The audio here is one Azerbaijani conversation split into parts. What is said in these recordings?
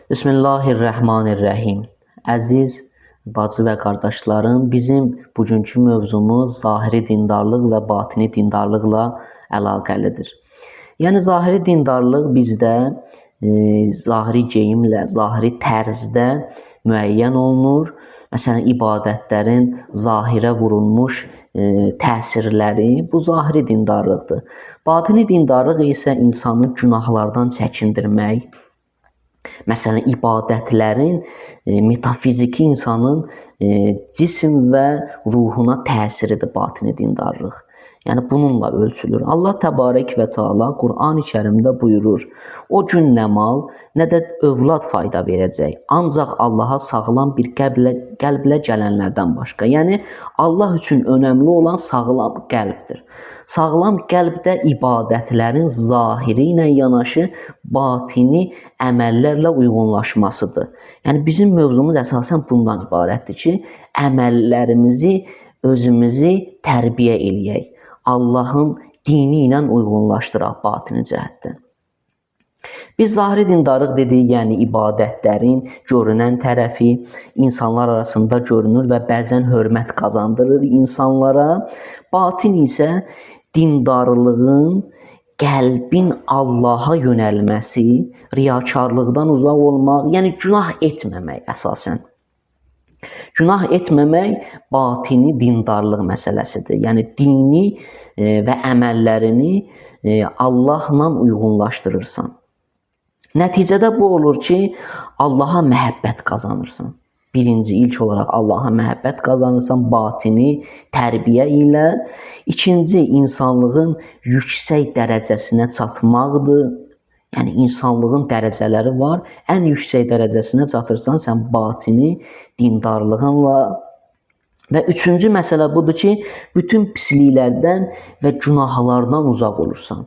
Bismillahirrahmanirrahim. Əziz bacı və qardaşlarım, bizim bugünkü mövzumuz zahiri dindarlıq və batini dindarlıqla əlaqəlidir. Yəni zahiri dindarlıq bizdə zahiri geyimlə, zahiri tərzdə müəyyən olunur. Məsələn, ibadətlərin zahirə vurulmuş təsirləri bu zahiri dindarlıqdır. Batini dindarlıq isə insanı günahlardan çəkindirmək, məsələn, ibadətlərin metafiziki insanın cisim və ruhuna təsiridir batini dindarlıq. Yəni bununla ölçülür. Allah Təbarək və Teala Qur'an-ı Kərimdə buyurur: "O gün nə mal, nə də övlad fayda verəcək, ancaq Allaha sağlam bir qəlblə gələnlərdən başqa." Yəni Allah üçün önəmli olan sağlam qəlbdir. Sağlam qəlbdə ibadətlərin zahiri ilə yanaşı batini əməllərlə uyğunlaşmasıdır. Yəni bizim mövzumuz əsasən bundan ibarətdir ki, əməllərimizi, özümüzü tərbiyə eləyək. Allahın dini ilə uyğunlaşdıraq batini cəhətdən. Biz zahiri dindarlıq dedik, yəni ibadətlərin görünən tərəfi insanlar arasında görünür və bəzən hörmət qazandırır insanlara. Batin isə dindarlığın, qəlbin Allaha yönəlməsi, riyakarlıqdan uzaq olmaq, yəni günah etməmək əsasən. Günah etməmək batini dindarlıq məsələsidir. Yəni dini və əməllərini Allahla uyğunlaşdırırsan. Nəticədə bu olur ki, Allaha məhəbbət qazanırsan. Birinci, ilk olaraq Allaha məhəbbət qazanırsan batini tərbiyə ilə. İkinci, insanlığın yüksək dərəcəsinə çatmaqdır. Yəni insanlığın dərəcələri var. Ən yüksək dərəcəsinə çatırsan sən batini dindarlığınla. Və üçüncü məsələ budur ki, bütün pisliklərdən və günahlardan uzaq olursan.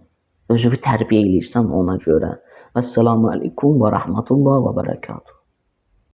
Özünü tərbiyə eləyirsən ona görə. Əssalamu aleykum və rəhmətullah və bərəkatuhu.